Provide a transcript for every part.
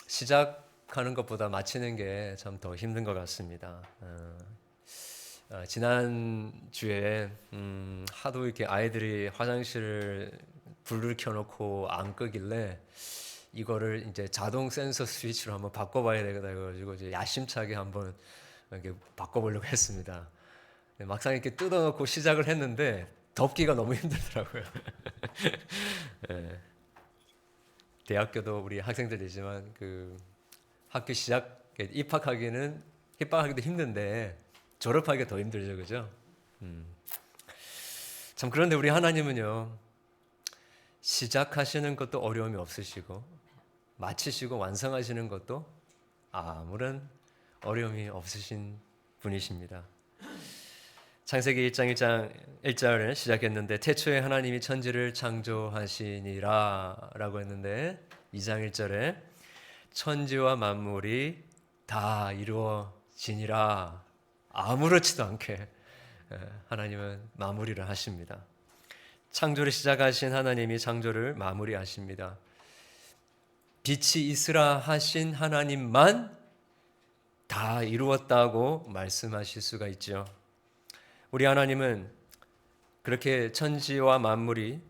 시작하는 것보다 마치는 게 참 더 힘든 것 같습니다. 지난 주에 하도 이렇게 아이들이 화장실 불을 켜놓고 안 끄길래 이거를 이제 자동 센서 스위치로 한번 바꿔봐야 되겠다 해가지고 이제 야심차게 한번 이렇게 바꿔보려고 했습니다. 막상 이렇게 뜯어놓고 시작을 했는데 덮기가 너무 힘들더라고요. 예. 대학교도 우리 학생들이지만 그 학교 입학하기도 힘든데 졸업하기가 더 힘들죠, 그죠? 참 그런데 우리 하나님은요, 시작하시는 것도 어려움이 없으시고 마치시고 완성하시는 것도 아무런 어려움이 없으신 분이십니다. 창세기 1장 1절을 시작했는데 태초에 하나님이 천지를 창조하시니라 라고 했는데 2장 1절에 천지와 만물이 다 이루어지니라 아무렇지도 않게 하나님은 마무리를 하십니다. 창조를 시작하신 하나님이 창조를 마무리하십니다. 빛이 있으라 하신 하나님만 다 이루었다고 말씀하실 수가 있죠. 우리 하나님은 그렇게 천지와 만물이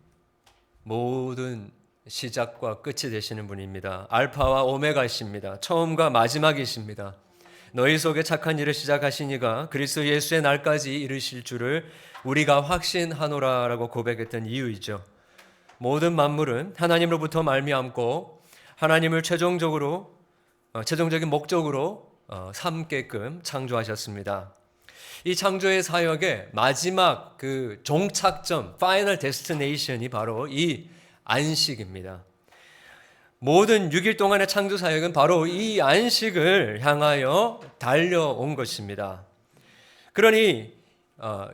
모든 시작과 끝이 되시는 분입니다. 알파와 오메가이십니다. 처음과 마지막이십니다. 너희 속에 착한 일을 시작하신 이가 그리스도 예수의 날까지 이르실 줄을 우리가 확신하노라라고 고백했던 이유이죠. 모든 만물은 하나님으로부터 말미암고 하나님을 최종적인 목적으로 삼게끔 창조하셨습니다. 이 창조의 사역의 마지막 그 종착점, 파이널 데스티네이션이 바로 이 안식입니다. 모든 6일 동안의 창조 사역은 바로 이 안식을 향하여 달려온 것입니다. 그러니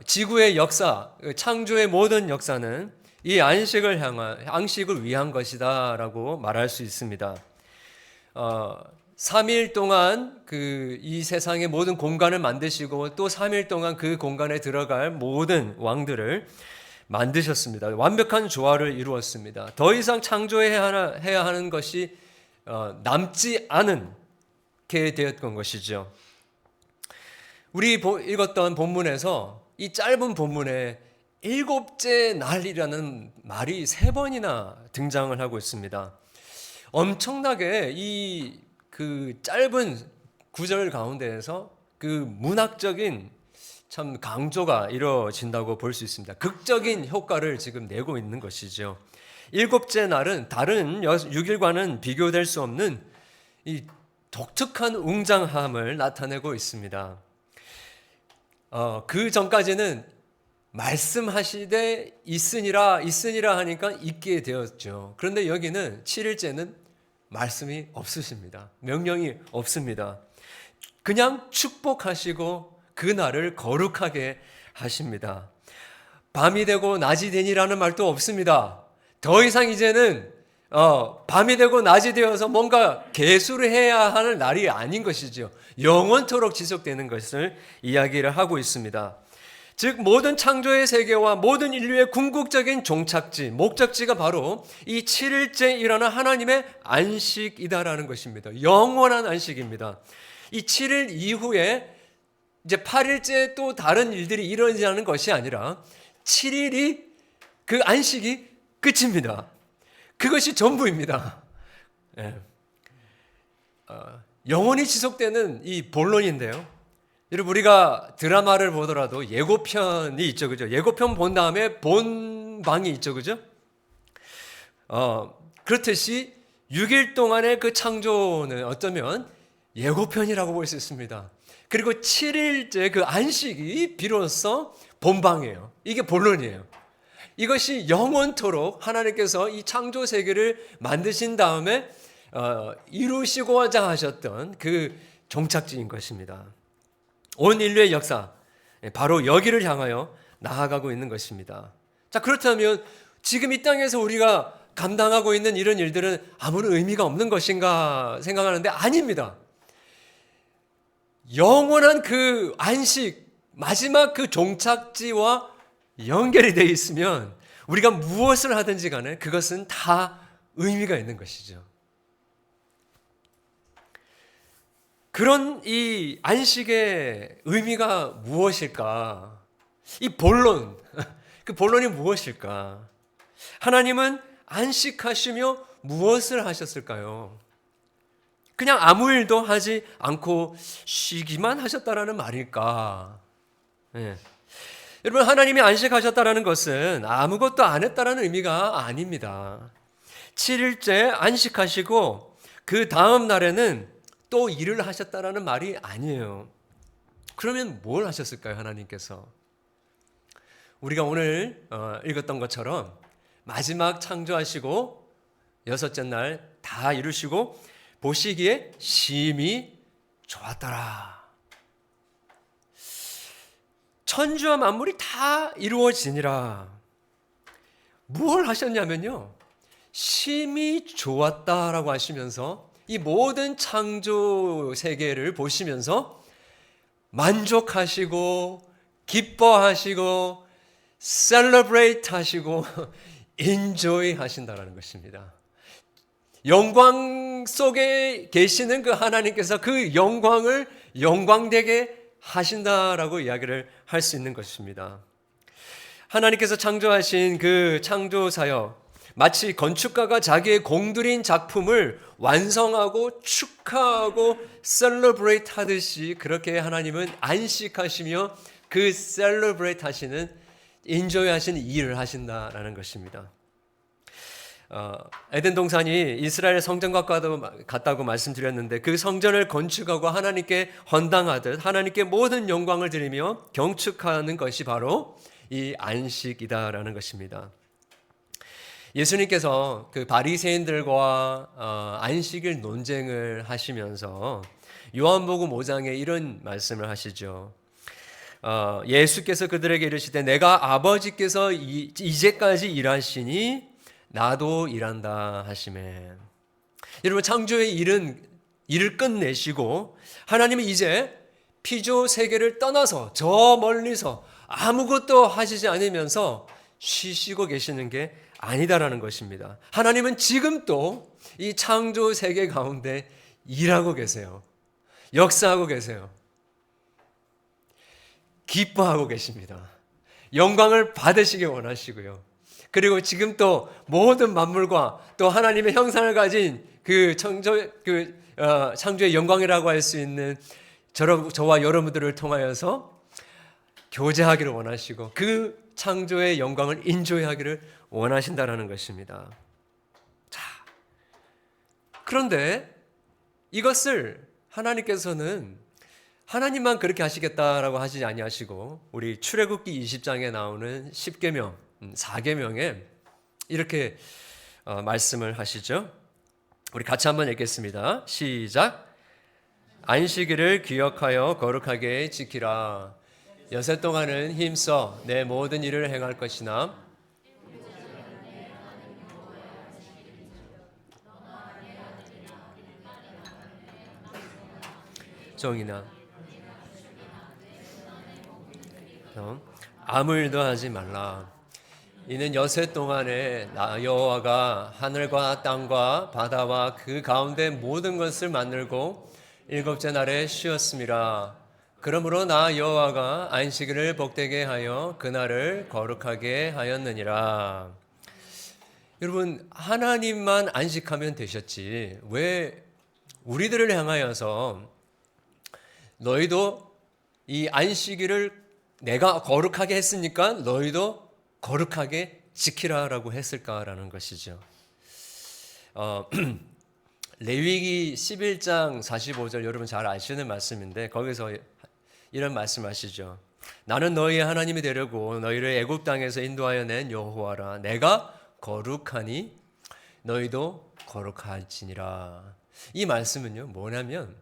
지구의 역사, 창조의 모든 역사는 이 안식을 위한 것이다라고 말할 수 있습니다. 3일 동안 이 세상의 모든 공간을 만드시고 또 3일 동안 그 공간에 들어갈 모든 왕들을 만드셨습니다. 완벽한 조화를 이루었습니다. 더 이상 창조해야 하는 것이 남지 않게 되었던 것이죠. 우리 읽었던 본문에서 이 짧은 본문에 일곱째 날이라는 말이 3번이나 등장을 하고 있습니다. 엄청나게 그 짧은 구절 가운데에서 그 문학적인 참 강조가 이루어진다고 볼 수 있습니다. 극적인 효과를 지금 내고 있는 것이죠. 일곱째 날은 다른 6일과는 비교될 수 없는 이 독특한 웅장함을 나타내고 있습니다. 그 전까지는 말씀하시되 있으니라 하니까 있게 되었죠. 그런데 여기는 7일째는 말씀이 없으십니다. 명령이 없습니다. 그냥 축복하시고 그 날을 거룩하게 하십니다. 밤이 되고 낮이 되니라는 말도 없습니다. 더 이상 이제는 밤이 되고 낮이 되어서 뭔가 계수를 해야 하는 날이 아닌 것이죠. 영원토록 지속되는 것을 이야기를 하고 있습니다. 즉 모든 창조의 세계와 모든 인류의 궁극적인 종착지, 목적지가 바로 이 7일째 일어나 하나님의 안식이다라는 것입니다. 영원한 안식입니다. 이 7일 이후에 이제 8일째 또 다른 일들이 일어나는 것이 아니라 7일이 그 안식이 끝입니다. 그것이 전부입니다. 예. 영원히 지속되는 이 본론인데요. 여러분 우리가 드라마를 보더라도 예고편이 있죠, 그죠? 예고편 본 다음에 본방이 있죠, 그죠? 그렇듯이 6일 동안의 그 창조는 어쩌면 예고편이라고 볼 수 있습니다. 그리고 7일째 그 안식이 비로소 본방이에요. 이게 본론이에요. 이것이 영원토록 하나님께서 이 창조 세계를 만드신 다음에 이루시고자 하셨던 그 종착지인 것입니다. 온 인류의 역사, 바로 여기를 향하여 나아가고 있는 것입니다. 자, 그렇다면 지금 이 땅에서 우리가 감당하고 있는 이런 일들은 아무런 의미가 없는 것인가 생각하는데 아닙니다. 영원한 그 안식, 마지막 그 종착지와 연결이 되어 있으면 우리가 무엇을 하든지 간에 그것은 다 의미가 있는 것이죠. 그런 이 안식의 의미가 무엇일까? 이 본론, 그 본론이 무엇일까? 하나님은 안식하시며 무엇을 하셨을까요? 그냥 아무 일도 하지 않고 쉬기만 하셨다라는 말일까? 예. 여러분, 하나님이 안식하셨다라는 것은 아무것도 안 했다라는 의미가 아닙니다. 7일째 안식하시고 그 다음 날에는 또 일을 하셨다라는 말이 아니에요. 그러면 뭘 하셨을까요, 하나님께서? 우리가 오늘 읽었던 것처럼 마지막 창조하시고 여섯째 날 다 이루시고 보시기에 심히 좋았더라. 천지와 만물이 다 이루어지니라. 뭘 하셨냐면요, 심히 좋았다라고 하시면서 이 모든 창조 세계를 보시면서 만족하시고 기뻐하시고 셀러브레이트 하시고 인조이 하신다라는 것입니다. 영광 속에 계시는 그 하나님께서 그 영광을 영광되게 하신다라고 이야기를 할 수 있는 것입니다. 하나님께서 창조하신 그 창조 사역, 마치 건축가가 자기의 공들인 작품을 완성하고 축하하고 셀러브레이트 하듯이 그렇게 하나님은 안식하시며 그 셀러브레이트 하시는, 인조이 하시는 일을 하신다라는 것입니다. 에덴 동산이 이스라엘 성전과 같다고 말씀드렸는데, 그 성전을 건축하고 하나님께 헌당하듯 하나님께 모든 영광을 드리며 경축하는 것이 바로 이 안식이다라는 것입니다. 예수님께서 그 바리새인들과 안식일 논쟁을 하시면서 요한복음 5장에 이런 말씀을 하시죠. 예수께서 그들에게 이르시되 내가 아버지께서 이제까지 일하시니 나도 일한다 하시매. 여러분, 창조의 일을 끝내시고 하나님은 이제 피조 세계를 떠나서 저 멀리서 아무것도 하시지 않으면서 쉬시고 계시는 게 아니다라는 것입니다. 하나님은 지금 또 이 창조 세계 가운데 일하고 계세요. 역사하고 계세요. 기뻐하고 계십니다. 영광을 받으시기 원하시고요. 그리고 지금 또 모든 만물과 또 하나님의 형상을 가진 그 창조의 영광이라고 할 수 있는 저와 여러분들을 통하여서 교제하기를 원하시고 그 창조의 영광을 인조하기를 원하신다라는 것입니다. 자, 그런데 이것을 하나님께서는 하나님만 그렇게 하시겠다라고 하지 아니하시고 우리 출애굽기 20장에 나오는 10계명, 4계명에 이렇게 말씀을 하시죠. 우리 같이 한번 읽겠습니다. 시작. 안식일을 기억하여 거룩하게 지키라. 여섯 동안은 힘써 내 모든 일을 행할 것이나 종이나 아무 일도 하지 말라. 이는 여섯 동안에 나 여호와가 하늘과 땅과 바다와 그 가운데 모든 것을 만들고 일곱째 날에 쉬었음이라. 그러므로 나 여호와가 안식일을 복되게 하여 그날을 거룩하게 하였느니라. 여러분, 하나님만 안식하면 되셨지 왜 우리들을 향하여서 너희도 이 안식일을 내가 거룩하게 했으니까 너희도 거룩하게 지키라라고 했을까라는 것이죠. 레위기 11장 45절 여러분 잘 아시는 말씀인데 거기서 이런 말씀하시죠. 나는 너희의 하나님이 되려고 너희를 애굽 땅에서 인도하여 낸 여호와라. 내가 거룩하니 너희도 거룩할지니라. 이 말씀은요 뭐냐면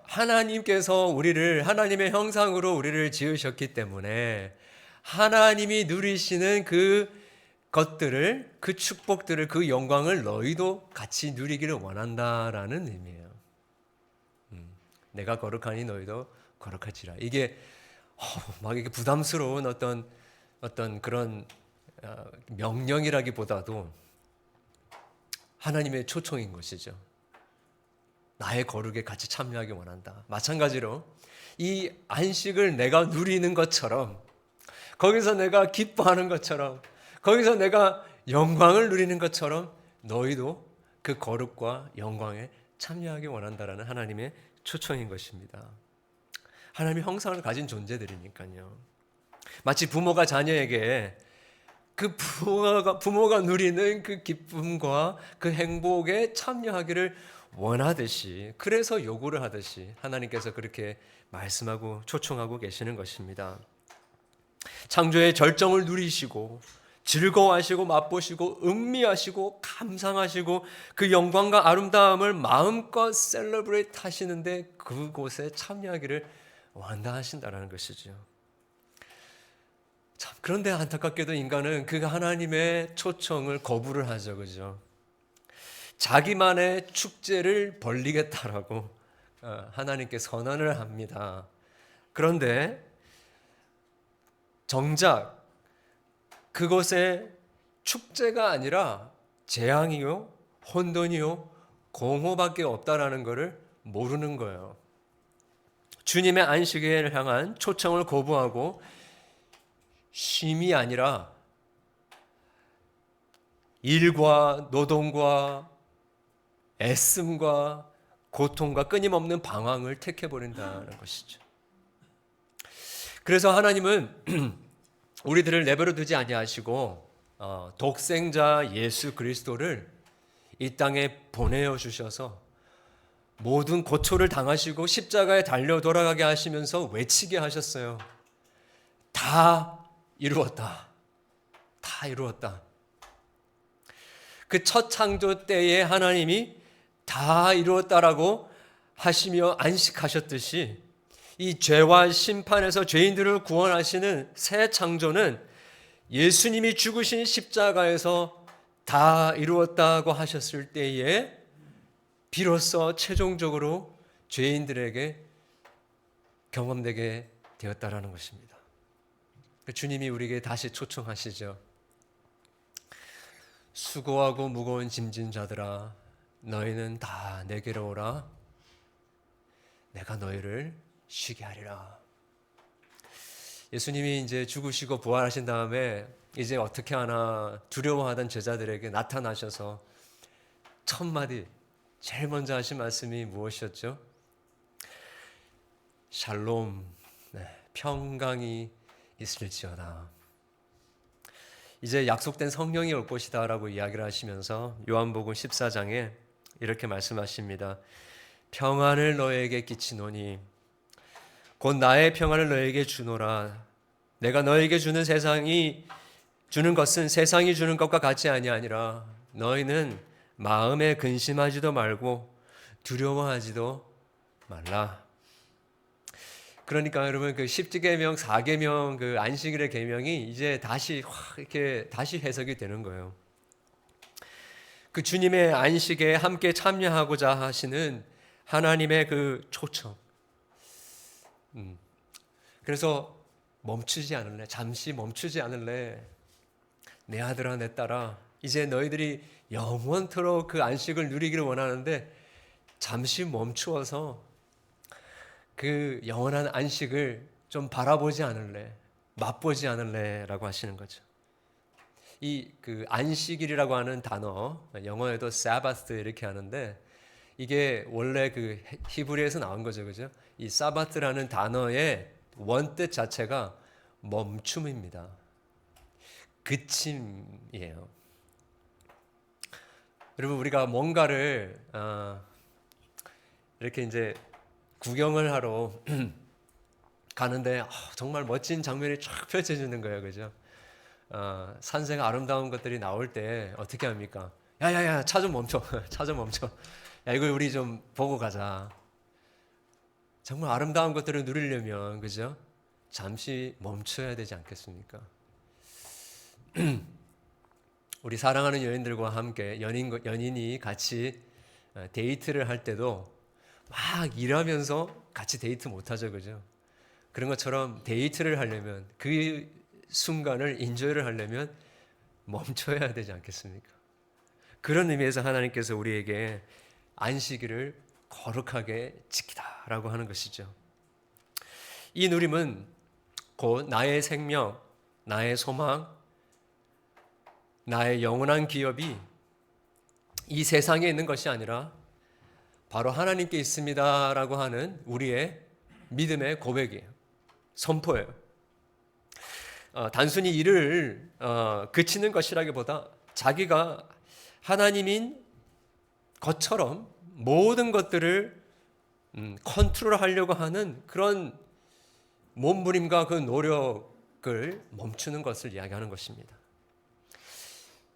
하나님께서 우리를 하나님의 형상으로 우리를 지으셨기 때문에 하나님이 누리시는 그 것들을, 그 축복들을, 그 영광을 너희도 같이 누리기를 원한다라는 의미예요. 내가 거룩하니 너희도 거룩할지라. 이게 막 이게 부담스러운 어떤 그런 명령이라기보다도 하나님의 초청인 것이죠. 나의 거룩에 같이 참여하기 원한다. 마찬가지로 이 안식을 내가 누리는 것처럼, 거기서 내가 기뻐하는 것처럼, 거기서 내가 영광을 누리는 것처럼 너희도 그 거룩과 영광에 참여하기 원한다라는 하나님의 초청인 것입니다. 하나님의 형상을 가진 존재들이니까요. 마치 부모가 자녀에게 그 부모가 누리는 그 기쁨과 그 행복에 참여하기를 원하듯이, 그래서 요구를 하듯이 하나님께서 그렇게 말씀하고 초청하고 계시는 것입니다. 창조의 절정을 누리시고 즐거워하시고 맛보시고 음미하시고 감상하시고 그 영광과 아름다움을 마음껏 셀러브레이트 하시는데 그곳에 참여하기를 원하신다는 것이죠. 참, 그런데 안타깝게도 인간은 그 하나님의 초청을 거부를 하죠. 그죠? 자기만의 축제를 벌리겠다라고 하나님께 선언을 합니다. 그런데 정작 그것에 축제가 아니라 재앙이요, 혼돈이요, 공허밖에 없다라는 것을 모르는 거예요. 주님의 안식일을 향한 초청을 거부하고 쉼이 아니라 일과 노동과 애씀과 고통과 끊임없는 방황을 택해버린다는 것이죠. 그래서 하나님은 우리들을 내버려 두지 아니하시고 독생자 예수 그리스도를 이 땅에 보내어 주셔서 모든 고초를 당하시고 십자가에 달려 돌아가게 하시면서 외치게 하셨어요. 다 이루었다. 다 이루었다. 그 첫 창조 때에 하나님이 다 이루었다라고 하시며 안식하셨듯이 이 죄와 심판에서 죄인들을 구원하시는 새 창조는 예수님이 죽으신 십자가에서 다 이루었다고 하셨을 때에 비로소 최종적으로 죄인들에게 경험되게 되었다라는 것입니다. 주님이 우리에게 다시 초청하시죠. 수고하고 무거운 짐진 자들아, 너희는 다 내게로 오라. 내가 너희를 쉬게 하리라. 예수님이 이제 죽으시고 부활하신 다음에 이제 어떻게 하나 두려워하던 제자들에게 나타나셔서 첫 마디 제일 먼저 하신 말씀이 무엇이었죠? 샬롬, 평강이 있을지어다. 이제 약속된 성령이 올 것이다 라고 이야기를 하시면서 요한복음 14장에 이렇게 말씀하십니다. 평안을 너에게 끼치노니 곧 나의 평안을 너에게 주노라. 내가 너에게 주는 것은 세상이 주는 것과 같이 아니하니라. 너희는 마음에 근심하지도 말고 두려워하지도 말라. 그러니까 여러분 그 10계명, 4계명 그 안식일의 계명이 이제 다시 이렇게 다시 해석이 되는 거예요. 그 주님의 안식에 함께 참여하고자 하시는 하나님의 그 초청. 그래서 멈추지 않을래. 잠시 멈추지 않을래. 내 아들아 내 딸아, 이제 너희들이 영원토록 그 안식을 누리기를 원하는데 잠시 멈추어서 그 영원한 안식을 좀 바라보지 않을래, 맛보지 않을래라고 하시는 거죠. 이 그 안식일이라고 하는 단어, 영어에도 사바스 이렇게 하는데 이게 원래 그 히브리에서 나온 거죠, 그죠? 이 사바트라는 단어의 원뜻 자체가 멈춤입니다. 그침이에요. 여러분 우리가 뭔가를 이렇게 이제 구경을 하러 가는데 정말 멋진 장면이 쫙 펼쳐지는 거예요, 그죠? 산색 아름다운 것들이 나올 때 어떻게 합니까? 야야야, 차 좀 멈춰, 차 좀 멈춰. 야, 이걸 우리 좀 보고 가자. 정말 아름다운 것들을 누리려면, 그죠? 잠시 멈춰야 되지 않겠습니까? 우리 사랑하는 연인들과 함께 연인이 같이 데이트를 할 때도 막 일하면서 같이 데이트 못하죠, 그죠? 그런 것처럼 데이트를 하려면 그 순간을 인조이를 하려면 멈춰야 되지 않겠습니까? 그런 의미에서 하나님께서 우리에게 안식일을 거룩하게 지키다라고 하는 것이죠. 이 누림은 곧 나의 생명, 나의 소망, 나의 영원한 기업이 이 세상에 있는 것이 아니라 바로 하나님께 있습니다라고 하는 우리의 믿음의 고백이에요. 선포예요. 단순히 이를 그치는 것이라기보다 자기가 하나님인 것처럼 모든 것들을 컨트롤하려고 하는 그런 몸부림과 그 노력을 멈추는 것을 이야기하는 것입니다.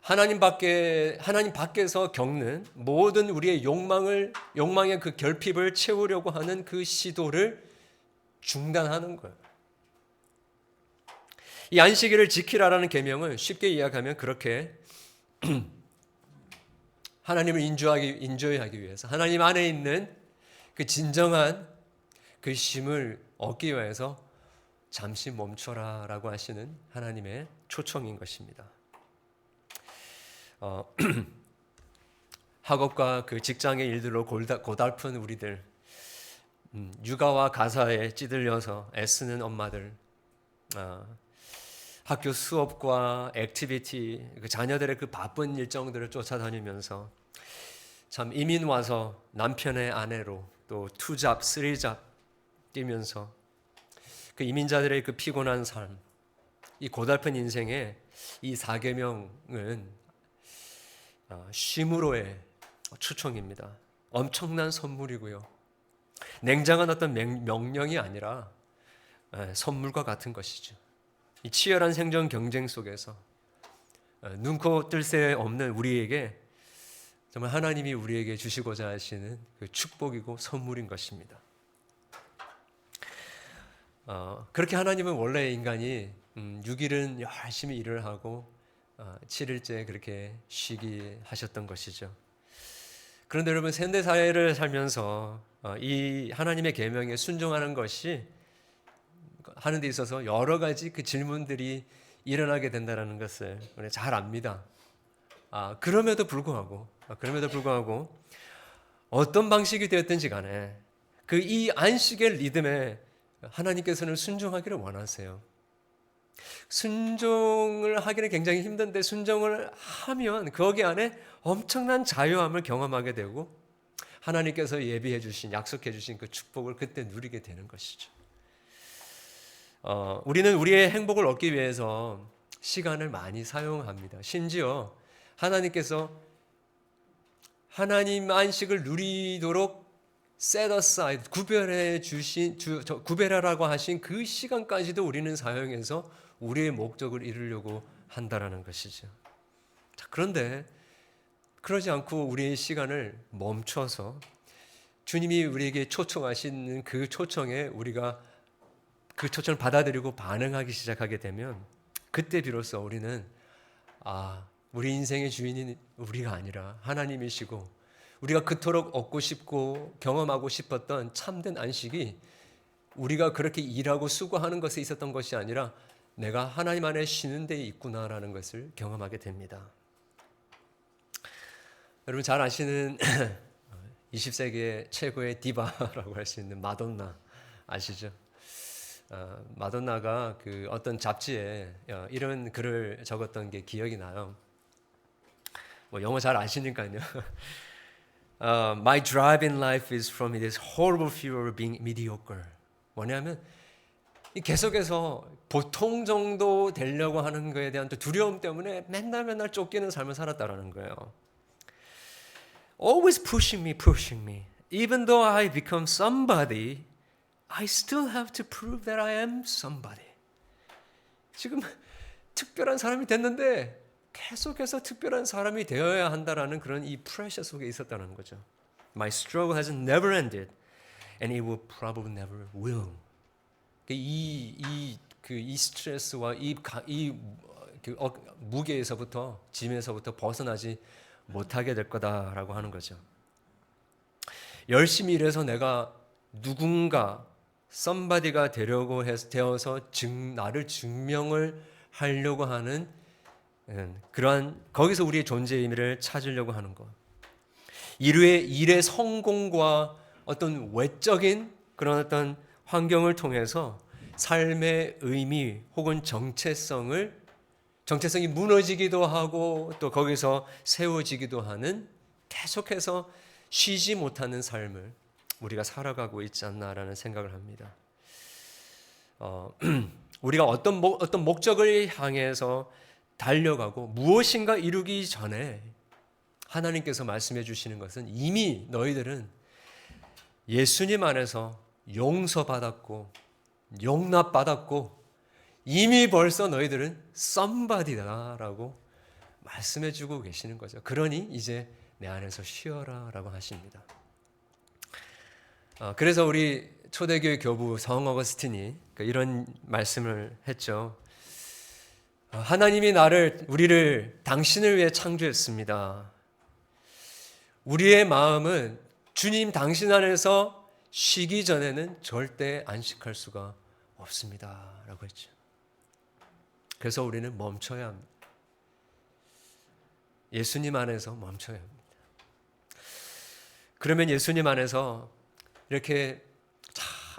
하나님 밖에서 겪는 모든 우리의 욕망의 그 결핍을 채우려고 하는 그 시도를 중단하는 거예요. 이 안식일을 지키라라는 계명을 쉽게 이야기하면 그렇게 하나님을 인조하기 위해서 하나님 안에 있는 그 진정한 그 쉼을 얻기 위해서 잠시 멈춰라라고 하시는 하나님의 초청인 것입니다. 학업과 그 직장의 일들로 고달픈 우리들, 육아와 가사에 찌들려서 애쓰는 엄마들, 학교 수업과 액티비티, 그 자녀들의 그 바쁜 일정들을 쫓아다니면서 참 이민 와서 남편의 아내로 또 투잡, 쓰리잡 뛰면서 그 이민자들의 그 피곤한 삶, 이 고달픈 인생에 이 4계명은 쉼으로의 초청입니다. 엄청난 선물이고요. 냉정한 어떤 명령이 아니라 선물과 같은 것이죠. 이 치열한 생존 경쟁 속에서 눈코 뜰 새 없는 우리에게 정말 하나님이 우리에게 주시고자 하시는 그 축복이고 선물인 것입니다. 그렇게 하나님은 원래 인간이 6일은 열심히 일을 하고 7일째 그렇게 쉬기 하셨던 것이죠. 그런데 여러분 현대 사회를 살면서 이 하나님의 계명에 순종하는 것이 하는 데 있어서 여러 가지 그 질문들이 일어나게 된다는 것을 우리 잘 압니다. 그럼에도 불구하고 어떤 방식이 되었든지 간에 그 이 안식의 리듬에 하나님께서는 순종하기를 원하세요. 순종을 하기는 굉장히 힘든데 순종을 하면 거기 안에 엄청난 자유함을 경험하게 되고 하나님께서 예비해 주신 약속해 주신 그 축복을 그때 누리게 되는 것이죠. 우리는 우리의 행복을 얻기 위해서 시간을 많이 사용합니다. 심지어 하나님께서 하나님 안식을 누리도록 set aside, 구별하라고 하신 그 시간까지도 우리는 사용해서 우리의 목적을 이루려고 한다라는 것이죠. 자, 그런데 그러지 않고 우리의 시간을 멈춰서 주님이 우리에게 초청하시는 그 초청에 우리가 그 초청을 받아들이고 반응하기 시작하게 되면 그때 비로소 우리는 우리 인생의 주인이 우리가 아니라 하나님이시고 우리가 그토록 얻고 싶고 경험하고 싶었던 참된 안식이 우리가 그렇게 일하고 수고하는 것에 있었던 것이 아니라 내가 하나님 안에 쉬는 데에 있구나라는 것을 경험하게 됩니다. 여러분 잘 아시는 20세기의 최고의 디바라고 할 수 있는 마돈나 아시죠? 마돈나가 그 어떤 잡지에 이런 글을 적었던 게 기억이 나요. 뭐 영어 잘 아시니까요. My drive in life is from this horrible fear of being mediocre. 뭐냐면 계속해서 보통 정도 되려고 하는 것에 대한 또 두려움 때문에 맨날 쫓기는 삶을 살았다라는 거예요. Always pushing me. Even though I become somebody, I still have to prove that I am somebody. 지금 특별한 사람이 됐는데 계속해서 특별한 사람이 되어야 한다라는 그런 이 프레셔 속에 있었다는 거죠. My struggle has never ended, and it will probably never will. 이 스트레스와 무게에서부터 짐에서부터 벗어나지 못하게 될 거다라고 하는 거죠. 열심히 일해서 내가 누군가 somebody가 되어서 나를 증명을 하려고 하는 그러한 거기서 우리의 존재의 의미를 찾으려고 하는 것. 일의 성공과 어떤 외적인 그런 어떤 환경을 통해서 삶의 의미 혹은 정체성이 무너지기도 하고 또 거기서 세워지기도 하는 계속해서 쉬지 못하는 삶을 우리가 살아가고 있지 않나라는 생각을 합니다. 우리가 어떤 목적을 향해서 달려가고 무엇인가 이루기 전에 하나님께서 말씀해 주시는 것은 이미 너희들은 예수님 안에서 용서받았고 용납받았고 이미 벌써 너희들은 somebody다라고 말씀해 주고 계시는 거죠. 그러니 이제 내 안에서 쉬어라라고 하십니다. 그래서 우리 초대교회 교부 성 어거스틴이 이런 말씀을 했죠. 하나님이 우리를 당신을 위해 창조했습니다. 우리의 마음은 주님 당신 안에서 쉬기 전에는 절대 안식할 수가 없습니다. 라고 했죠. 그래서 우리는 멈춰야 합니다. 예수님 안에서 멈춰야 합니다. 그러면 예수님 안에서 이렇게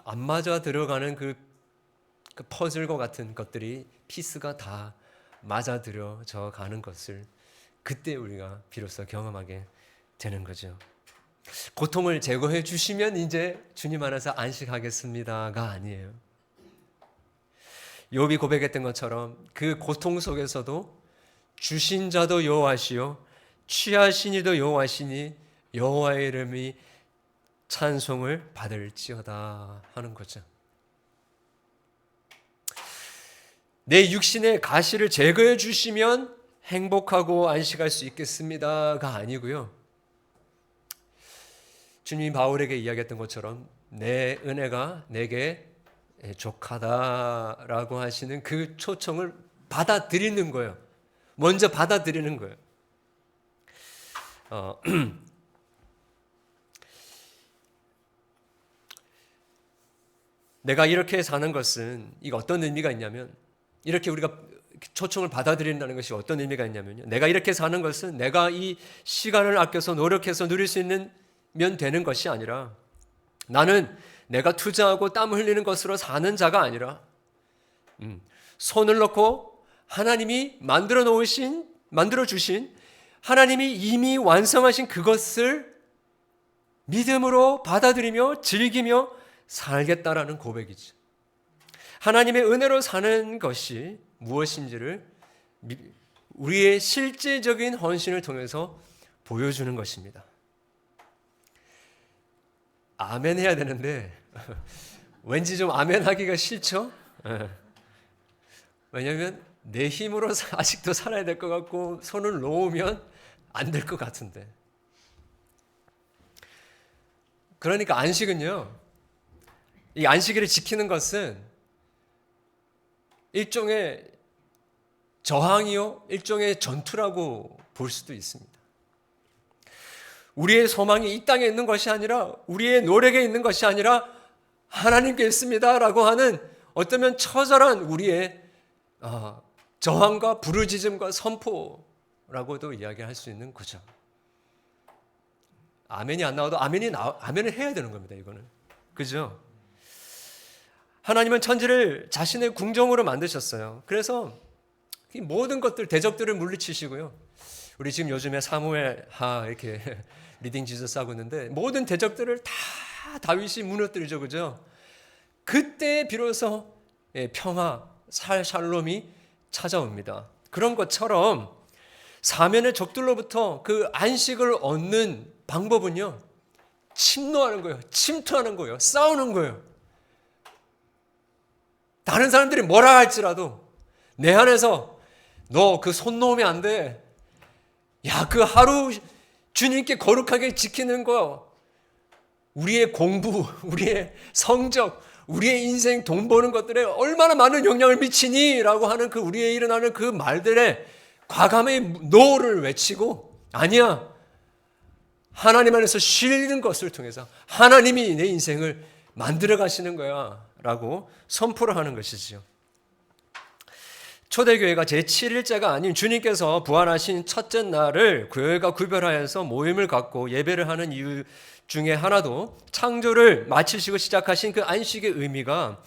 안 맞아 들어가는 그 퍼즐과 같은 것들이 피스가 다 맞아 들어져 가는 것을 그때 우리가 비로소 경험하게 되는 거죠. 고통을 제거해 주시면 이제 주님 안에서 안식하겠습니다가 아니에요. 욥이 고백했던 것처럼 그 고통 속에서도 주신 자도 여호와시요 취하신 이도 여호와시니 여호와의 이름이 찬송을 받을지어다 하는 거죠. 내 육신의 가시를 제거해 주시면 행복하고 안식할 수 있겠습니다가 아니고요. 주님이 바울에게 이야기했던 것처럼 내 은혜가 내게 족하다라고 하시는 그 초청을 받아들이는 거예요. 먼저 받아들이는 거예요. 내가 이렇게 사는 것은 이게 어떤 의미가 있냐면 이렇게 우리가 초청을 받아들인다는 것이 어떤 의미가 있냐면요. 내가 이렇게 사는 것은 내가 이 시간을 아껴서 노력해서 누릴 수 있는 면 되는 것이 아니라 나는 내가 투자하고 땀 흘리는 것으로 사는 자가 아니라 손을 넣고 하나님이 만들어 주신 하나님이 이미 완성하신 그것을 믿음으로 받아들이며 즐기며 살겠다라는 고백이죠. 하나님의 은혜로 사는 것이 무엇인지를 우리의 실제적인 헌신을 통해서 보여주는 것입니다. 아멘 해야 되는데 왠지 좀 아멘 하기가 싫죠? 왜냐하면 내 힘으로 아직도 살아야 될 것 같고 손을 놓으면 안 될 것 같은데. 그러니까 안식은요, 이 안식일을 지키는 것은 일종의 저항이요, 일종의 전투라고 볼 수도 있습니다. 우리의 소망이 이 땅에 있는 것이 아니라 우리의 노력에 있는 것이 아니라 하나님께 있습니다라고 하는 어쩌면 처절한 우리의 저항과 부르짖음과 선포라고도 이야기할 수 있는 거죠. 아멘이 안 나와도 아멘을 해야 되는 겁니다. 이거는 그죠? 하나님은 천지를 자신의 궁정으로 만드셨어요. 그래서 이 모든 것들 대적들을 물리치시고요. 우리 지금 요즘에 사무엘하 이렇게 리딩 지저스 하고 있는데 모든 대적들을 다 다윗이 무너뜨리죠, 그죠? 그때 비로소 평화, 샬롬이 찾아옵니다. 그런 것처럼 사면의 적들로부터 그 안식을 얻는 방법은요, 침노하는 거예요, 침투하는 거예요, 싸우는 거예요. 다른 사람들이 뭐라 할지라도 내 안에서 너 그 손 놓으면 안 돼. 야, 그 하루 주님께 거룩하게 지키는 거, 우리의 공부, 우리의 성적, 우리의 인생 돈 버는 것들에 얼마나 많은 영향을 미치니? 라고 하는 그 우리의 일어나는 그 말들에 과감히 노를 외치고, 아니야, 하나님 안에서 쉬는 것을 통해서 하나님이 내 인생을 만들어 가시는 거야 라고 선포를 하는 것이지요. 초대교회가 제7일째가 아닌 주님께서 부활하신 첫째 날을 교회가 구별하여서 모임을 갖고 예배를 하는 이유 중에 하나도 창조를 마치시고 시작하신 그 안식의 의미가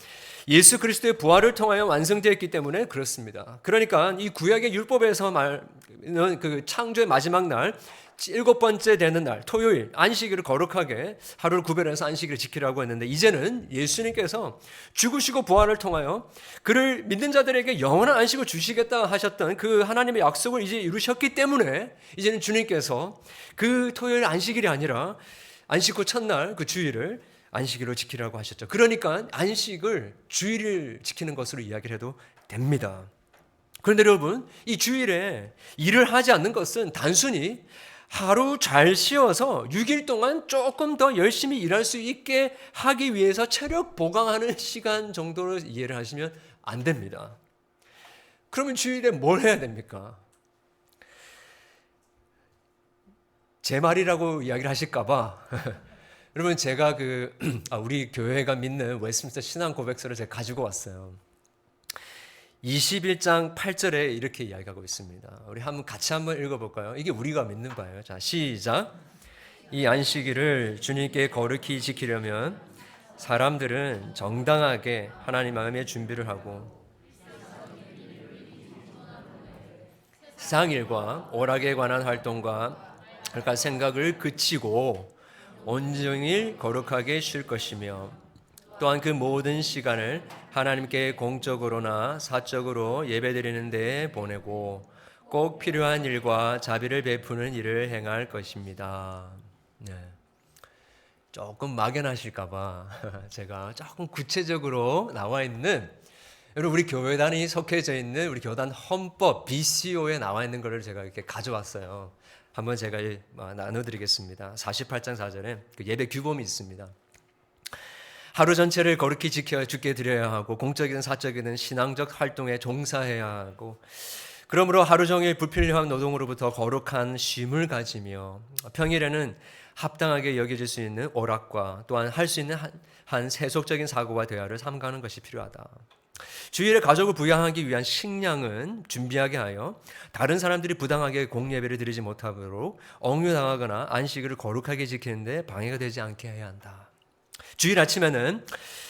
예수 그리스도의 부활을 통하여 완성되었기 때문에 그렇습니다. 그러니까 이 구약의 율법에서 말하는 그 창조의 마지막 날, 7번째 되는 날, 토요일, 안식일을 거룩하게 하루를 구별해서 안식일을 지키라고 했는데, 이제는 예수님께서 죽으시고 부활을 통하여 그를 믿는 자들에게 영원한 안식을 주시겠다 하셨던 그 하나님의 약속을 이제 이루셨기 때문에 이제는 주님께서 그 토요일 안식일이 아니라 안식 후 첫날 그 주일을 안식일로 지키라고 하셨죠. 그러니까 안식을 주일을 지키는 것으로 이야기를 해도 됩니다. 그런데 여러분, 이 주일에 일을 하지 않는 것은 단순히 하루 잘 쉬어서 6일 동안 조금 더 열심히 일할 수 있게 하기 위해서 체력 보강하는 시간 정도로 이해를 하시면 안 됩니다. 그러면 주일에 뭘 해야 됩니까? 제 말이라고 이야기를 하실까봐 여러분, 제가 우리 교회가 믿는 웨스트민스터 신앙 고백서를 제가 가지고 왔어요. 21장 8절에 이렇게 이야기하고 있습니다. 우리 같이 한번 읽어볼까요? 이게 우리가 믿는 바예요. 자, 시작. 이 안식일을 주님께 거룩히 지키려면 사람들은 정당하게 하나님 마음의 준비를 하고 세상 일과 오락에 관한 활동과 그러니까 생각을 그치고 온종일 거룩하게 쉴 것이며 또한 그 모든 시간을 하나님께 공적으로나 사적으로 예배드리는 데 보내고 꼭 필요한 일과 자비를 베푸는 일을 행할 것입니다. 네. 조금 막연하실까봐 제가 조금 구체적으로 나와 있는, 여러분 우리 교회단이 속해져 있는 우리 교단 헌법 BCO에 나와 있는 것을 제가 이렇게 가져왔어요. 한번 제가 나눠드리겠습니다. 48장 4절에 그 예배 규범이 있습니다. 하루 전체를 거룩히 지켜 주께 드려야 하고 공적이든 사적이든 신앙적 활동에 종사해야 하고 그러므로 하루 종일 불필요한 노동으로부터 거룩한 쉼을 가지며 평일에는 합당하게 여겨질 수 있는 오락과 또한 할 수 있는 한 세속적인 사고와 대화를 삼가는 것이 필요하다. 주일에 가족을 부양하기 위한 식량은 준비하게 하여 다른 사람들이 부당하게 공예배를 드리지 못하도록 억류당하거나 안식일을 거룩하게 지키는데 방해가 되지 않게 해야 한다. 주일 아침에는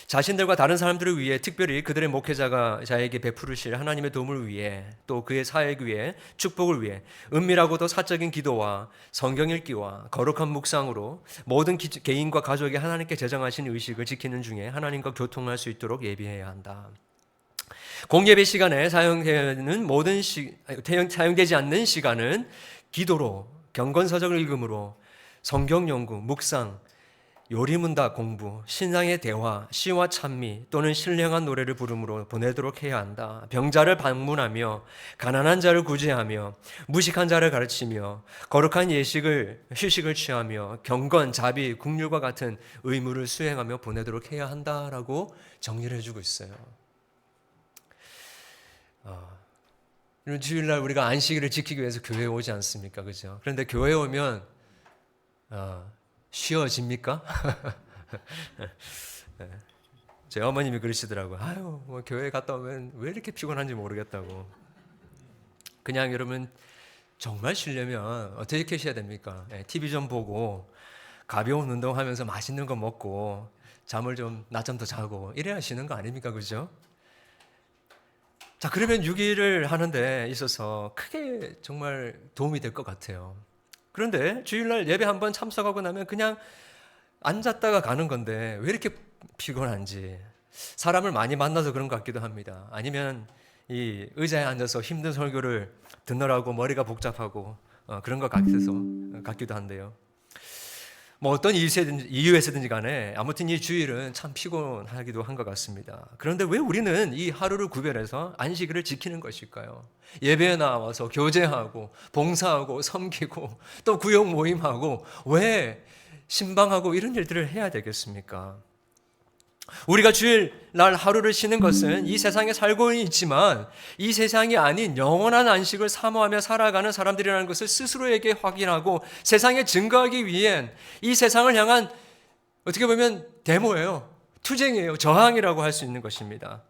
자신들과 다른 사람들을 위해 특별히 그들의 목회자가 자에게 베푸르실 하나님의 도움을 위해 또 그의 사역 위해 축복을 위해 은밀하고도 사적인 기도와 성경 읽기와 거룩한 묵상으로 모든 개인과 가족이 하나님께 제정하신 의식을 지키는 중에 하나님과 교통할 수 있도록 예비해야 한다. 공예배 시간에 사용되지 않는 시간은 기도로, 경건서적을 읽음으로, 성경 연구, 묵상, 요리문답 공부, 신앙의 대화, 시와 찬미 또는 신령한 노래를 부름으로 보내도록 해야 한다. 병자를 방문하며 가난한 자를 구제하며 무식한 자를 가르치며 거룩한 휴식을 취하며 경건, 자비, 긍휼과 같은 의무를 수행하며 보내도록 해야 한다라고 정리를 해주고 있어요. 주일날 우리가 안식일을 지키기 위해서 교회에 오지 않습니까? 그죠? 그런데 교회에 오면 쉬어집니까? 제 어머님이 그러시더라고요. 아유, 뭐 교회 갔다 오면 왜 이렇게 피곤한지 모르겠다고. 그냥 여러분 정말 쉬려면 어떻게 하셔야 됩니까? TV 좀 보고 가벼운 운동하면서 맛있는 거 먹고 잠을 좀 낮잠 더 자고 이래야 쉬는 거 아닙니까? 그죠? 자, 그러면 6일을 하는데 있어서 크게 정말 도움이 될 것 같아요. 그런데 주일날 예배 한번 참석하고 나면 그냥 앉았다가 가는 건데 왜 이렇게 피곤한지, 사람을 많이 만나서 그런 것 같기도 합니다. 아니면 이 의자에 앉아서 힘든 설교를 듣느라고 머리가 복잡하고 그런 것 같기도 한데요. 뭐 어떤 이유에서든지 간에 아무튼 이 주일은 참 피곤하기도 한 것 같습니다. 그런데 왜 우리는 이 하루를 구별해서 안식일을 지키는 것일까요? 예배에 나와서 교제하고 봉사하고 섬기고 또 구역 모임하고 왜 신방하고 이런 일들을 해야 되겠습니까? 우리가 주일날 하루를 쉬는 것은 이 세상에 살고 있지만 이 세상이 아닌 영원한 안식을 사모하며 살아가는 사람들이라는 것을 스스로에게 확인하고 세상에 증거하기 위한 이 세상을 향한 어떻게 보면 데모예요. 투쟁이에요. 저항이라고 할 수 있는 것입니다.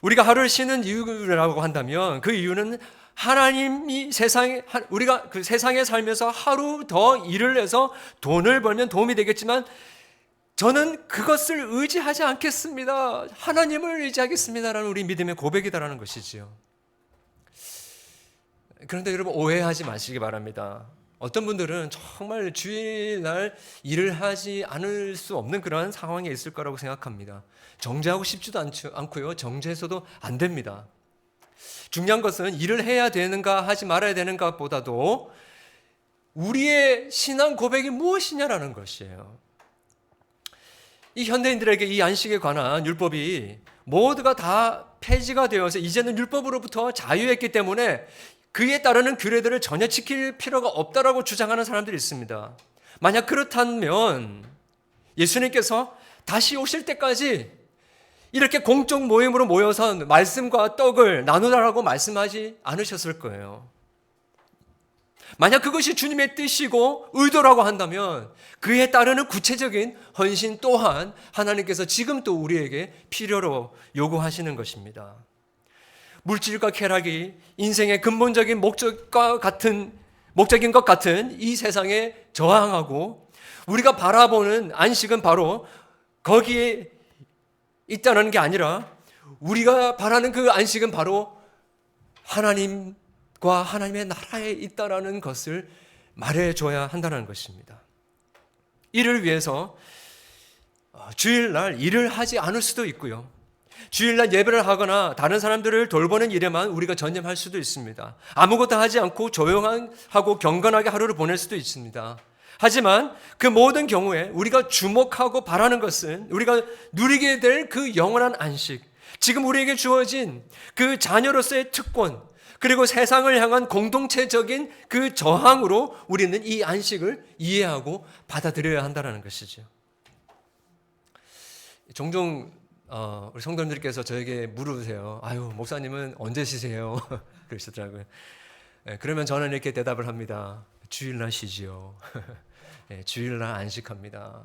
우리가 하루를 쉬는 이유라고 한다면 그 이유는 하나님이 우리가 그 세상에 살면서 하루 더 일을 해서 돈을 벌면 도움이 되겠지만 저는 그것을 의지하지 않겠습니다. 하나님을 의지하겠습니다라는 우리 믿음의 고백이다라는 것이지요. 그런데 여러분 오해하지 마시기 바랍니다. 어떤 분들은 정말 주일날 일을 하지 않을 수 없는 그러한 상황에 있을 거라고 생각합니다. 정죄하고 싶지도 않고요. 정죄해서도 안 됩니다. 중요한 것은 일을 해야 되는가 하지 말아야 되는가 보다도 우리의 신앙 고백이 무엇이냐라는 것이에요. 이 현대인들에게 이 안식에 관한 율법이 모두가 다 폐지가 되어서 이제는 율법으로부터 자유했기 때문에 그에 따르는 규례들을 전혀 지킬 필요가 없다라고 주장하는 사람들이 있습니다. 만약 그렇다면 예수님께서 다시 오실 때까지 이렇게 공적 모임으로 모여서 말씀과 떡을 나누라고 말씀하지 않으셨을 거예요. 만약 그것이 주님의 뜻이고 의도라고 한다면 그에 따르는 구체적인 헌신 또한 하나님께서 지금 또 우리에게 필요로 요구하시는 것입니다. 물질과 쾌락이 인생의 근본적인 목적인 것 같은 이 세상에 저항하고 우리가 바라보는 안식은 바로 거기에 있다는 게 아니라 우리가 바라는 그 안식은 바로 하나님과 하나님의 나라에 있다는 것을 말해줘야 한다는 것입니다. 이를 위해서 주일날 일을 하지 않을 수도 있고요. 주일날 예배를 하거나 다른 사람들을 돌보는 일에만 우리가 전념할 수도 있습니다. 아무것도 하지 않고 조용하고 경건하게 하루를 보낼 수도 있습니다. 하지만 그 모든 경우에 우리가 주목하고 바라는 것은 우리가 누리게 될 그 영원한 안식, 지금 우리에게 주어진 그 자녀로서의 특권, 그리고 세상을 향한 공동체적인 그 저항으로 우리는 이 안식을 이해하고 받아들여야 한다는 것이죠. 종종 우리 성도님들께서 저에게 물으세요. 아유, 목사님은 언제 쉬세요? 그러시더라고요. 그러면 저는 이렇게 대답을 합니다. 주일날 쉬지요. 주일날 안식합니다.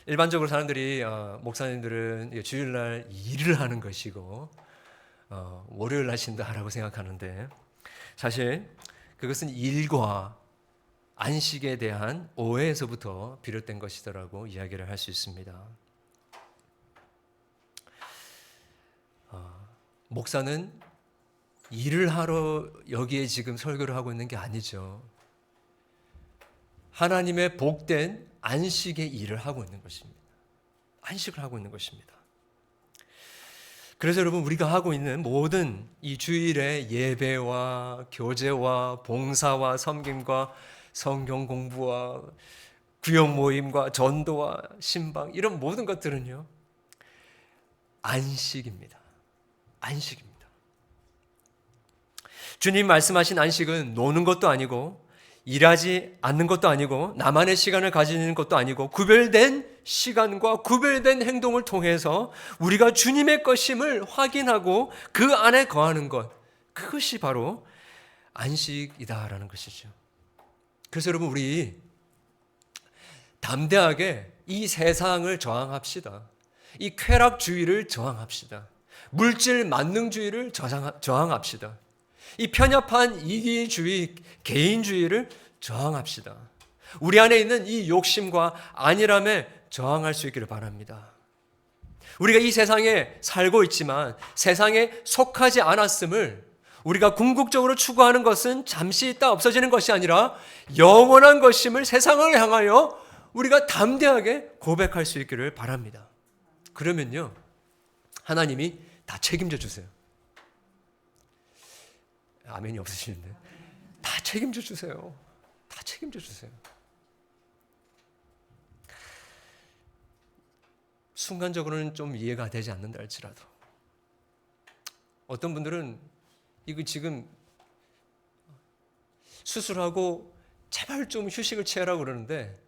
일반적으로 사람들이 목사님들은 주일날 일을 하는 것이고 월요일날 쉰다라고 생각하는데 사실 그것은 일과 안식에 대한 오해에서부터 비롯된 것이더라고 이야기를 할 수 있습니다. 목사는 일을 하러 여기에 지금 설교를 하고 있는 게 아니죠. 하나님의 복된 안식의 일을 하고 있는 것입니다. 안식을 하고 있는 것입니다. 그래서 여러분 우리가 하고 있는 모든 이 주일의 예배와 교제와 봉사와 섬김과 성경 공부와 구역 모임과 전도와 신방 이런 모든 것들은요. 안식입니다. 안식입니다. 주님 말씀하신 안식은 노는 것도 아니고 일하지 않는 것도 아니고 나만의 시간을 가지는 것도 아니고 구별된 시간과 구별된 행동을 통해서 우리가 주님의 것임을 확인하고 그 안에 거하는 것, 그것이 바로 안식이다라는 것이죠. 그래서 여러분 우리 담대하게 이 세상을 저항합시다. 이 쾌락주의를 저항합시다. 물질 만능주의를 저항합시다. 이 편협한 이기주의, 개인주의를 저항합시다. 우리 안에 있는 이 욕심과 안일함에 저항할 수 있기를 바랍니다. 우리가 이 세상에 살고 있지만 세상에 속하지 않았음을 우리가 궁극적으로 추구하는 것은 잠시 있다 없어지는 것이 아니라 영원한 것임을 세상을 향하여 우리가 담대하게 고백할 수 있기를 바랍니다. 그러면요, 하나님이 다 책임져 주세요. 아멘이 없으시는데 다 책임져 주세요. 다 책임져 주세요. 순간적으로는 좀 이해가 되지 않는다 할지라도 어떤 분들은 이거 지금 수술하고 제발 좀 휴식을 취하라고 그러는데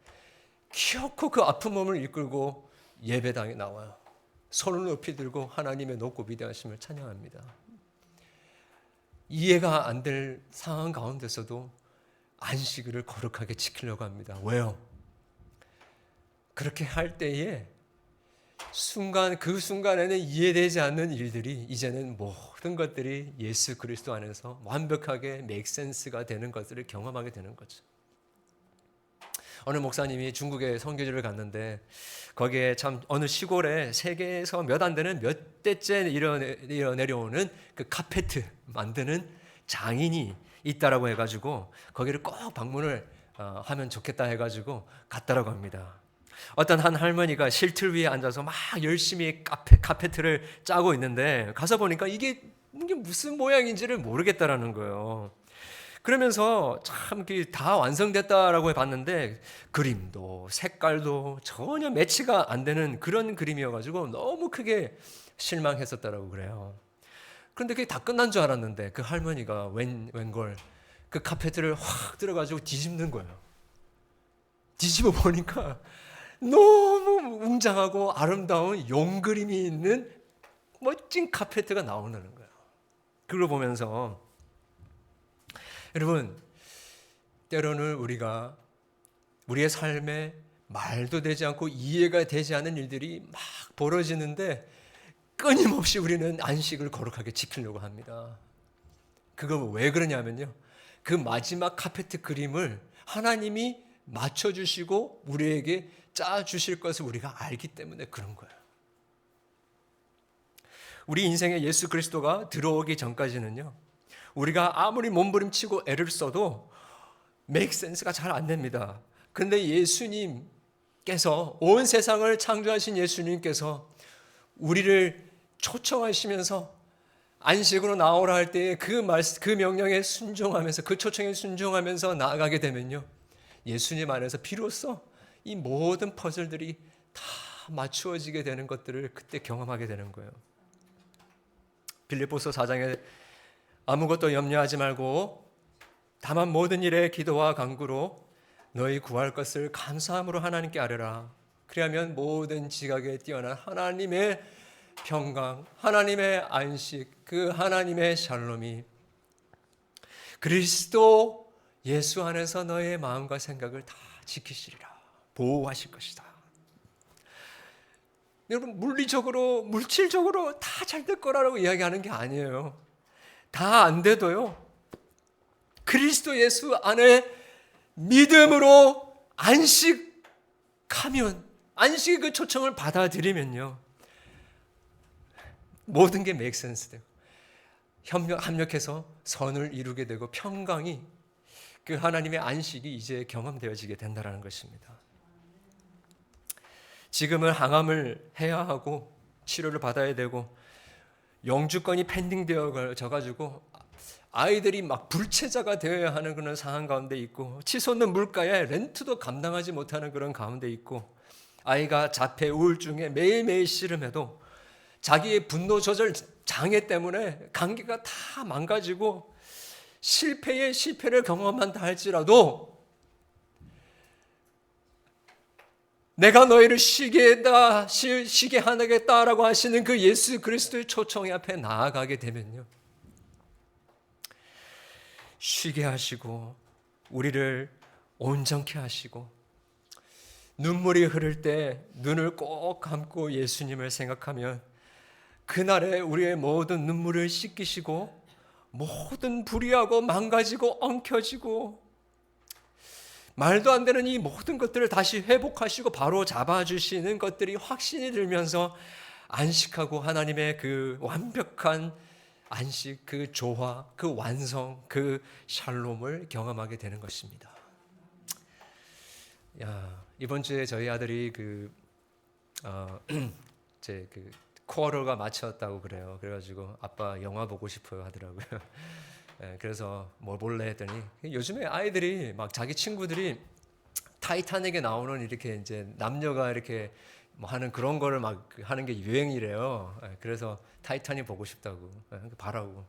기어코 그 아픈 몸을 이끌고 예배당에 나와요. 손을 높이 들고 하나님의 높고 위대하심을 찬양합니다. 이해가 안 될 상황 가운데서도 안식일을 거룩하게 지키려고 합니다. 왜요? 그렇게 할 때에 그 순간에는 이해되지 않는 일들이 이제는 모든 것들이 예수 그리스도 안에서 완벽하게 make sense가 되는 것들을 경험하게 되는 거죠. 어느 목사님이 중국에 선교지를 갔는데 거기에 참 어느 시골에 세계에서 몇 안 되는 몇 대째 내려오는 그 카페트 만드는 장인이 있다라고 해가지고 거기를 꼭 방문을 하면 좋겠다 해가지고 갔다라고 합니다. 어떤 한 할머니가 실틀 위에 앉아서 막 열심히 카페트를 짜고 있는데 가서 보니까 이게 무슨 모양인지를 모르겠다라는 거예요. 그러면서 참 다 완성됐다라고 해봤는데 그림도 색깔도 전혀 매치가 안 되는 그런 그림이어가지고 너무 크게 실망했었다라고 그래요. 그런데 그게 다 끝난 줄 알았는데 그 할머니가 웬걸 그 카페트를 확 들어가지고 뒤집는 거예요. 뒤집어 보니까 너무 웅장하고 아름다운 용 그림이 있는 멋진 카페트가 나오는 거예요. 그걸 보면서 여러분, 때로는 우리가 우리의 삶에 말도 되지 않고 이해가 되지 않는 일들이 막 벌어지는데 끊임없이 우리는 안식을 거룩하게 지키려고 합니다. 그거 왜 그러냐면요. 그 마지막 카페트 그림을 하나님이 맞춰주시고 우리에게 짜주실 것을 우리가 알기 때문에 그런 거예요. 우리 인생에 예수 그리스도가 들어오기 전까지는요. 우리가 아무리 몸부림치고 애를 써도 make sense가 잘 안 됩니다. 그런데 예수님께서 온 세상을 창조하신 예수님께서 우리를 초청하시면서 안식으로 나오라 할 때 그 명령에 순종하면서 그 초청에 순종하면서 나아가게 되면요. 예수님 안에서 비로소 이 모든 퍼즐들이 다 맞추어지게 되는 것들을 그때 경험하게 되는 거예요. 빌립보서 4장에 아무것도 염려하지 말고 다만 모든 일에 기도와 간구로 너희 구할 것을 감사함으로 하나님께 아뢰라. 그리하면 모든 지각에 뛰어난 하나님의 평강, 하나님의 안식, 그 하나님의 샬롬이 그리스도 예수 안에서 너의 마음과 생각을 다 지키시리라. 보호하실 것이다. 여러분 물리적으로 물질적으로 다 잘 될 거라고 이야기하는 게 아니에요. 다 안 돼도요. 그리스도 예수 안에 믿음으로 안식하면 안식의 그 초청을 받아들이면요. 모든 게 make sense 되고 합력해서 선을 이루게 되고 평강이 그 하나님의 안식이 이제 경험되어지게 된다는 것입니다. 지금은 항암을 해야 하고 치료를 받아야 되고 영주권이 펜딩되어 져가지고 아이들이 막 불체자가 되어야 하는 그런 상황 가운데 있고 치솟는 물가에 렌트도 감당하지 못하는 그런 가운데 있고 아이가 자폐 우울증에 매일매일 씨름해도 자기의 분노 조절 장애 때문에 관계가 다 망가지고 실패를 경험한다 할지라도 내가 너희를 쉬게 하겠다라고 하시는 그 예수 그리스도의 초청 앞에 나아가게 되면요. 쉬게 하시고 우리를 온전케 하시고 눈물이 흐를 때 눈을 꼭 감고 예수님을 생각하면 그날에 우리의 모든 눈물을 씻기시고 모든 불의하고 망가지고 엉켜지고 말도 안 되는 이 모든 것들을 다시 회복하시고 바로 잡아주시는 것들이 확신이 들면서 안식하고 하나님의 그 완벽한 안식, 그 조화, 그 완성, 그 샬롬을 경험하게 되는 것입니다. 이번 주에 저희 아들이 제 쿼터가 마쳤다고 그래요. 그래가지고 아빠 영화 보고 싶어요 하더라고요. 그래서 뭘 볼래 했더니 요즘에 아이들이 막 자기 친구들이 타이타닉에 나오는 이렇게 이제 남녀가 이렇게 뭐 하는 그런 거를 막 하는 게 유행이래요. 그래서 타이타닉 보고 싶다고 바라고.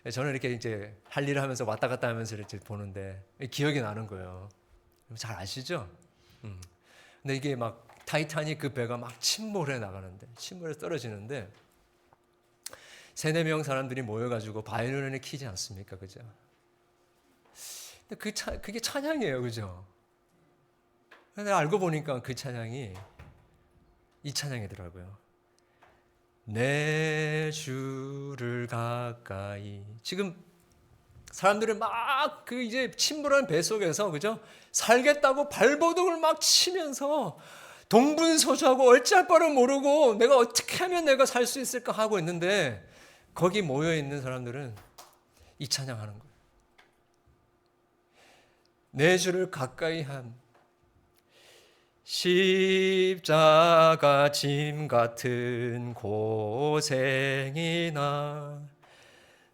저는 이렇게 이제 할 일을 하면서 왔다 갔다 하면서 이렇게 보는데 기억이 나는 거예요. 잘 아시죠? 근데 이게 막 타이타닉 그 배가 막 침몰해 떨어지는데 3-4명 사람들이 모여가지고 바이올린을 키지 않습니까? 그죠? 근데 그게 찬양이에요. 그죠? 근데 알고 보니까 그 찬양이 이 찬양이더라고요. 내 주를 가까이. 지금 사람들은 막 그 이제 침몰한 배 속에서 그죠? 살겠다고 발버둥을 막 치면서 동분서주하고 어찌할 바를 모르고 내가 어떻게 하면 내가 살 수 있을까 하고 있는데 거기 모여 있는 사람들은 이 찬양하는 거예요. 내 주를 가까이 함. 십자가 짐 같은 고생이나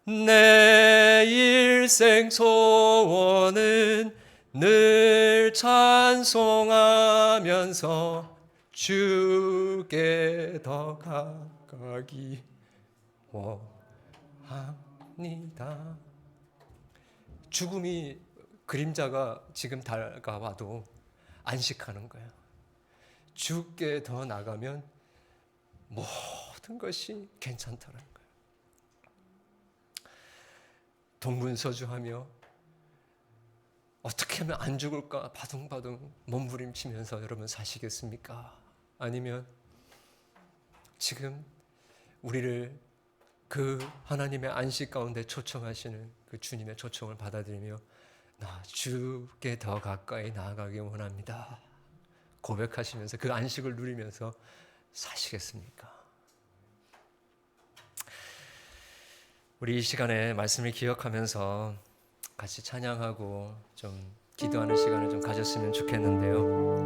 내 일생 소원은 늘 찬송하면서 주께 더 가까이 원합니다. 죽음이 그림자가 지금 다가와도 안식하는 거예요. 주께 더 나가면 모든 것이 괜찮다는 거예요. 동분서주하며 어떻게 하면 안 죽을까 바둥바둥 몸부림치면서 여러분 사시겠습니까? 아니면 지금 우리를 그 하나님의 안식 가운데 초청하시는 그 주님의 초청을 받아들이며 나 주께 더 가까이 나아가기 원합니다. 고백하시면서 그 안식을 누리면서 사시겠습니까? 우리 이 시간에 말씀을 기억하면서 같이 찬양하고 좀 기도하는 시간을 좀 가졌으면 좋겠는데요.